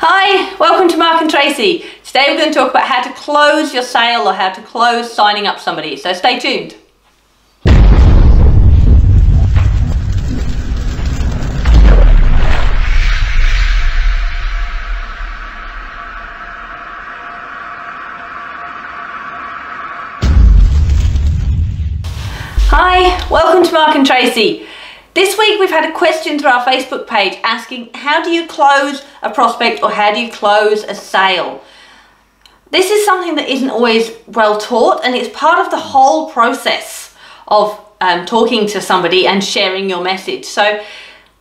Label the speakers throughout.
Speaker 1: Hi, welcome to Mark and Tracy. Today we're going to talk about how to close your sale or how to close signing up somebody, so stay tuned. Hi, welcome to Mark and Tracy. This week we've had a question through our Facebook page asking how do you close a prospect or how do you close a sale? This is something that isn't always well taught, and it's part of the whole process of talking to somebody and sharing your message. So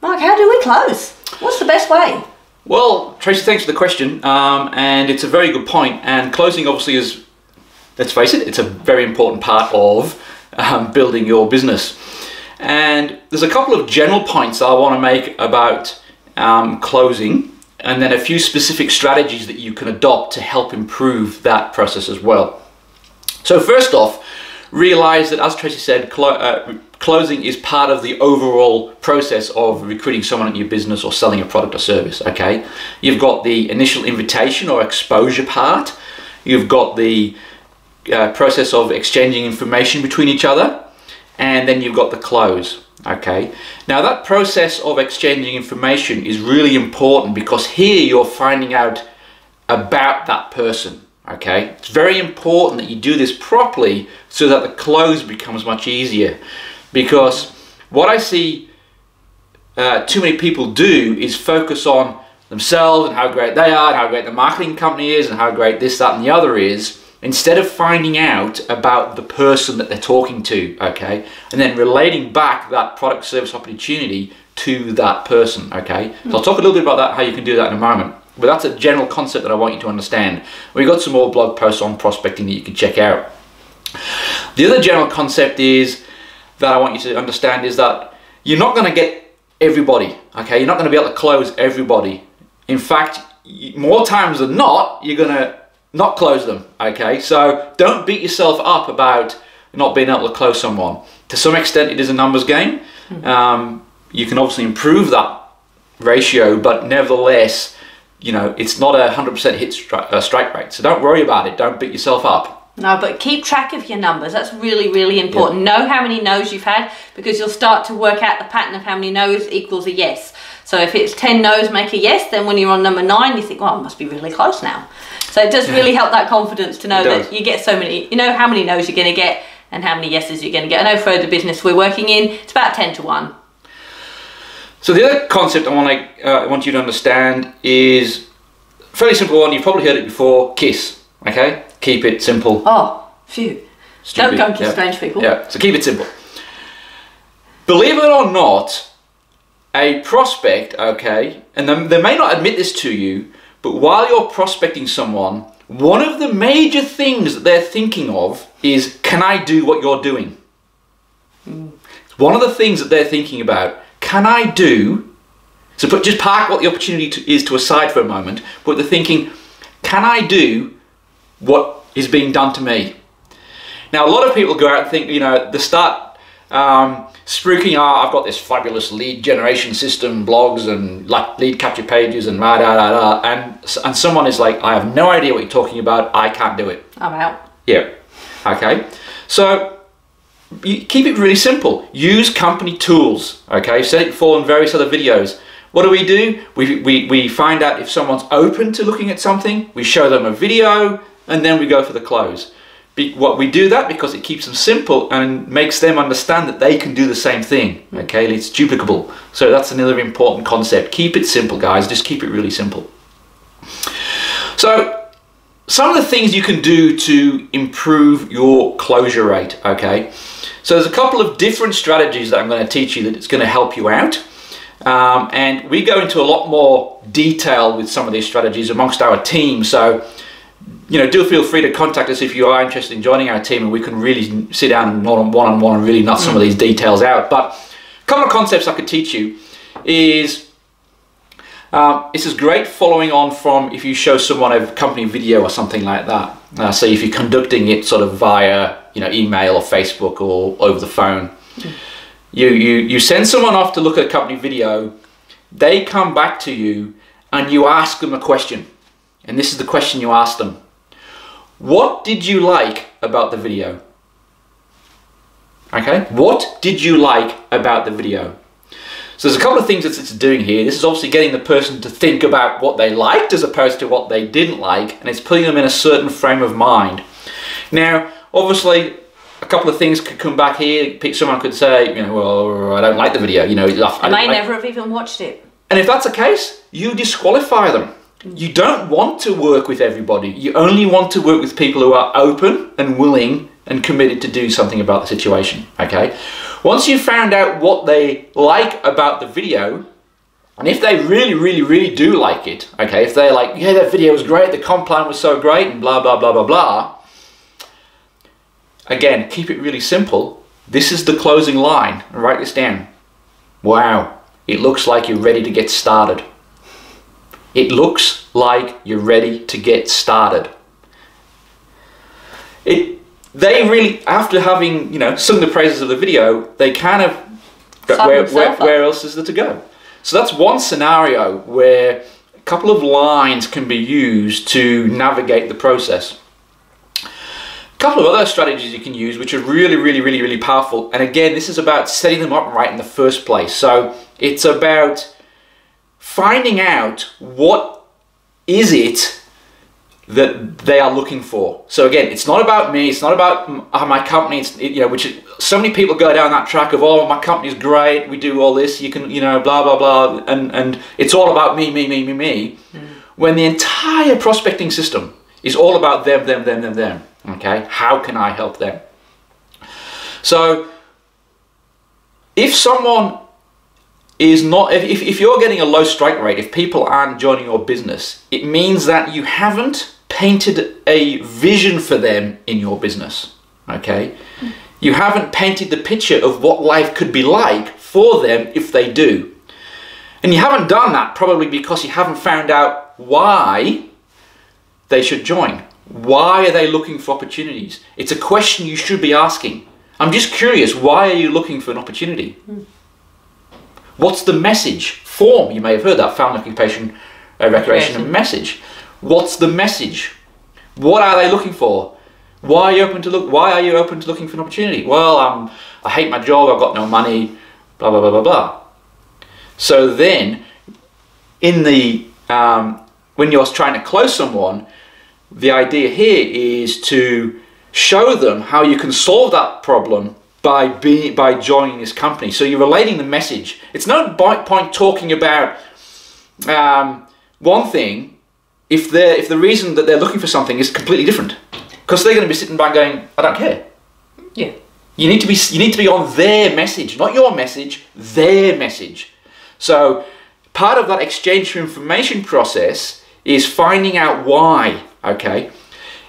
Speaker 1: Mark, how do we close? What's the best way?
Speaker 2: Well, Tracy, thanks for the question, and it's a very good point. And closing obviously is, let's face it, it's a very important part of building your business. And there's a couple of general points I want to make about closing, and then a few specific strategies that you can adopt to help improve that process as well. So first off, realize that, as Tracy said, closing is part of the overall process of recruiting someone into your business or selling a product or service, okay? You've got the initial invitation or exposure part. You've got the process of exchanging information between each other. And then you've got the close, okay? Now that process of exchanging information is really important because here you're finding out about that person, okay? It's very important that you do this properly so that the close becomes much easier, because what I see too many people do is focus on themselves and how great they are and how great the marketing company is and how great this, that and the other is, instead of finding out about the person that they're talking to, okay? And then relating back that product service opportunity to that person, okay? So I'll talk a little bit about that, how you can do that in a moment. But that's a general concept that I want you to understand. We've got some more blog posts on prospecting that you can check out. The other general concept is that I want you to understand is that you're not gonna get everybody, okay? You're not gonna be able to close everybody. In fact, more times than not, you're gonna not close them, okay? So don't beat yourself up about not being able to close someone. To some extent, it is a numbers game. You can obviously improve that ratio, but nevertheless, you know, it's not a 100% hit strike rate. So don't worry about it. Don't beat yourself up.
Speaker 1: No, but keep track of your numbers. That's really, really important. Yeah. Know how many no's you've had, because you'll start to work out the pattern of how many no's equals a yes. So if it's 10 no's make a yes, then when you're on number 9, you think, well, I must be really close now. So it does really help that confidence to know that you get so many, you know how many no's you're going to get and how many yeses you're going to get. I know for the business we're working in, it's about 10 to 1.
Speaker 2: So the other concept I want you to understand is a fairly simple one. You've probably heard it before, KISS, okay? Keep it simple.
Speaker 1: Oh, phew. Stupid. Don't kiss strange people.
Speaker 2: Yeah, so keep it simple. Believe it or not, a prospect, okay, and they may not admit this to you, but while you're prospecting someone, one of the major things that they're thinking of is, can I do what you're doing? One of the things that they're thinking about, can I do, so just park what the opportunity is to aside for a moment, but they're thinking, can I do what is being done to me? Now a lot of people go out and think, you know, they start spruiking, I've got this fabulous lead generation system, blogs and lead capture pages and and someone is like, I have no idea what you're talking about, I can't do it.
Speaker 1: I'm out.
Speaker 2: Yeah, okay. So you keep it really simple. Use company tools, okay? I've said it before in various other videos. What do? We find out if someone's open to looking at something, we show them a video, and then we go for the close. We do that because it keeps them simple and makes them understand that they can do the same thing, okay? It's duplicable. So that's another important concept. Keep it simple, guys. Just keep it really simple. So some of the things you can do to improve your closure rate, okay? So there's a couple of different strategies that I'm going to teach you that it's going to help you out. And we go into a lot more detail with some of these strategies amongst our team. So, you know, do feel free to contact us if you are interested in joining our team, and we can really sit down and one-on-one and really nut some of these details out. But a couple of concepts I could teach you is, this is great following on from if you show someone a company video or something like that. So if you're conducting it sort of via, you know, email or Facebook or over the phone, you send someone off to look at a company video, they come back to you and you ask them a question. And this is the question you ask them. What did you like about the video? Okay, what did you like about the video? So there's a couple of things that it's doing here. This is obviously getting the person to think about what they liked as opposed to what they didn't like, and it's putting them in a certain frame of mind. Now, obviously, a couple of things could come back here. Someone could say, well, I don't like the video.
Speaker 1: I may never have even watched it.
Speaker 2: And if that's the case, you disqualify them. You don't want to work with everybody. You only want to work with people who are open and willing and committed to do something about the situation, okay? Once you've found out what they like about the video, and if they really do like it, okay, if they're like, yeah, that video was great, the comp plan was so great, and blah, blah, blah, blah, blah, again, keep it really simple. This is the closing line. Write this down. Wow, it looks like you're ready to get started. It looks like you're ready to get started. They really, after having, sung the praises of the video, they kind of, where else is there to go? So that's one scenario where a couple of lines can be used to navigate the process. A couple of other strategies you can use, which are really powerful. And again, this is about setting them up right in the first place. So it's about finding out what is it that they are looking for. So again, it's not about me, it's not about my company, so many people go down that track of, oh, my company's great, we do all this, you can, blah, blah, blah, and it's all about me. When the entire prospecting system is all about them, okay? How can I help them? So if someone is not, if you're getting a low strike rate, if people aren't joining your business, it means that you haven't painted a vision for them in your business, okay? You haven't painted the picture of what life could be like for them if they do. And you haven't done that probably because you haven't found out why they should join. Why are they looking for opportunities? It's a question you should be asking. I'm just curious, why are you looking for an opportunity? What's the message? Form, you may have heard that, found occupation, recreation and message. What's the message? What are they looking for? Why are you open to looking for an opportunity? Well, I hate my job, I've got no money, blah, blah, blah, blah, blah. So then, in the, when you're trying to close someone, the idea here is to show them how you can solve that problem by joining this company. So you're relating the message. It's no point talking about one thing if the reason that they're looking for something is completely different, because they're going to be sitting back going, I don't care.
Speaker 1: Yeah.
Speaker 2: You need to be on their message, not your message, their message. So part of that exchange for information process is finding out why. Okay,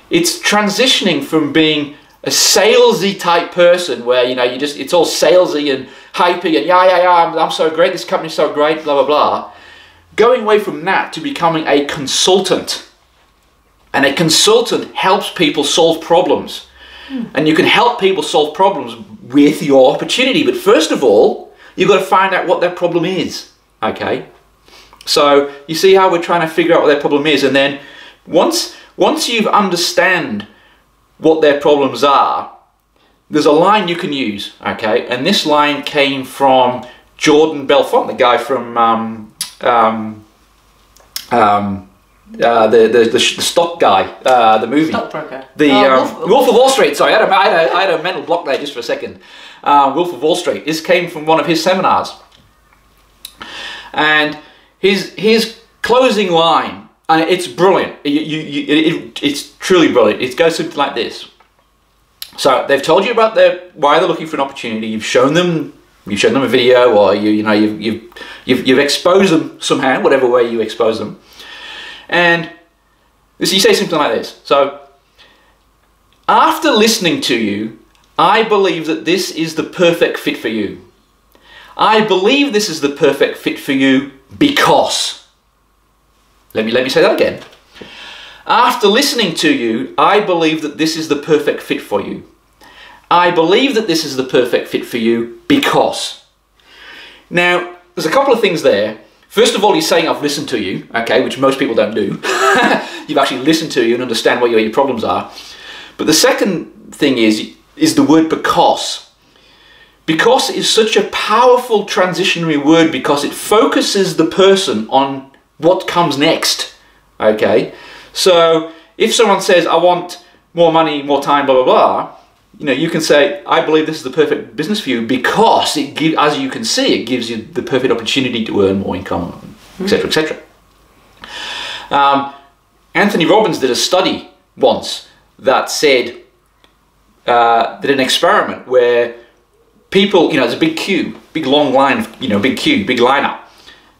Speaker 2: it's transitioning from being a salesy type person where it's all salesy and hypey and I'm so great, this company's so great, blah blah blah, going away from that to becoming a consultant. And a consultant helps people solve problems. And you can help people solve problems with your opportunity, but first of all you've got to find out what their problem is. Okay, so you see how we're trying to figure out what their problem is, and then once you understand what their problems are, there's a line you can use, okay? And this line came from Jordan Belfont, the guy from the stock guy, the movie.
Speaker 1: Stockbroker.
Speaker 2: Wolf of Wall Street. Sorry, I had a mental block there just for a second. Wolf of Wall Street. This came from one of his seminars, and his closing line. And it's brilliant. It's truly brilliant. It goes something like this. So they've told you about why they're looking for an opportunity. You've shown them a video, or you've exposed them somehow, whatever way you expose them. And you say something like this. So after listening to you, I believe that this is the perfect fit for you. I believe this is the perfect fit for you because. Let me say that again. After listening to you, I believe that this is the perfect fit for you. I believe that this is the perfect fit for you because. Now, there's a couple of things there. First of all, he's saying, I've listened to you, okay, which most people don't do. You've actually listened to you and understand what your problems are. But the second thing is the word because. Because is such a powerful transitionary word because it focuses the person on what comes next, okay? So if someone says, I want more money, more time, blah, blah, blah, you know, you can say, I believe this is the perfect business for you because it gives, as you can see, it gives you the perfect opportunity to earn more income, etc., etc. Anthony Robbins did a study once that said, did an experiment where people, you know, there's a big queue, big long line, you know, big queue, big lineup,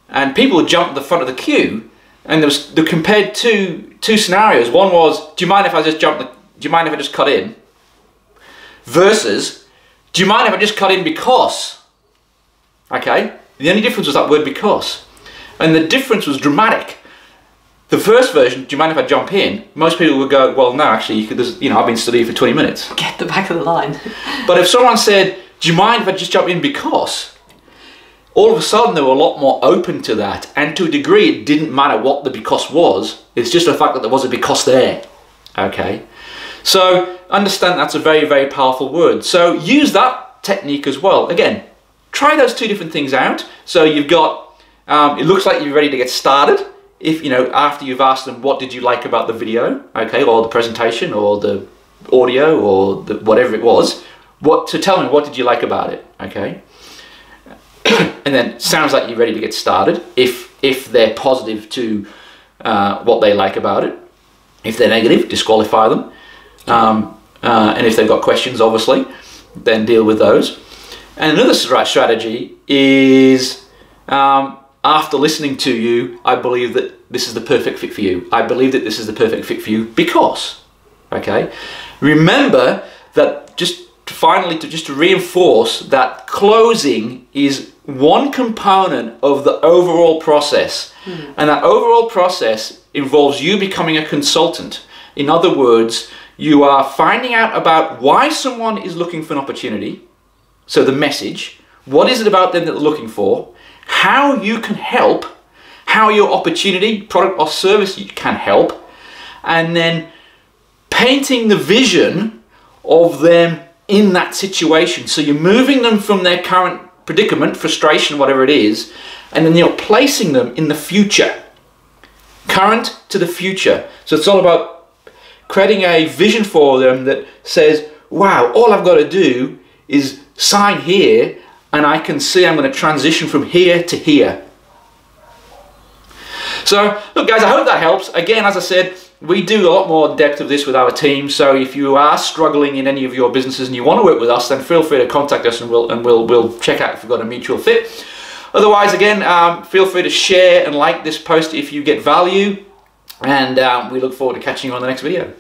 Speaker 2: and people would jump at the front of the queue, and they compared two scenarios. One was, do you mind if I just do you mind if I just cut in? Versus, do you mind if I just cut in because? Okay, the only difference was that word because, and the difference was dramatic. The first version, do you mind if I jump in? Most people would go, well, no, actually, you know, I've been studying for 20 minutes.
Speaker 1: Get the back of the line.
Speaker 2: But if someone said, do you mind if I just jump in because? All of a sudden, they were a lot more open to that. And to a degree, it didn't matter what the because was. It's just the fact that there was a because there. Okay? So, understand that's a very, very powerful word. So, use that technique as well. Again, try those two different things out. So, you've got, it looks like you're ready to get started. If, you know, after you've asked them, what did you like about the video? Okay, or the presentation, or the audio, or the, whatever it was. To tell me, what did you like about it? Okay? And then, sounds like you're ready to get started. If they're positive to what they like about it. If they're negative, disqualify them. And if they've got questions, obviously, then deal with those. And another strategy is, after listening to you, I believe that this is the perfect fit for you. I believe that this is the perfect fit for you because, okay? Remember that just to reinforce that closing is one component of the overall process. And that overall process involves you becoming a consultant. In other words, you are finding out about why someone is looking for an opportunity. So the message, what is it about them that they're looking for? How you can help, how your opportunity, product or service can help, and then painting the vision of them in that situation. So you're moving them from their current predicament, frustration, whatever it is, and then you're placing them in the future. Current to the future. So it's all about creating a vision for them that says, wow, all I've got to do is sign here and I can see I'm going to transition from here to here. So, look guys, I hope that helps. Again, as I said, we do a lot more depth of this with our team, so if you are struggling in any of your businesses and you want to work with us, then feel free to contact us and we'll check out if we've got a mutual fit. Otherwise, again, feel free to share and like this post if you get value, and we look forward to catching you on the next video.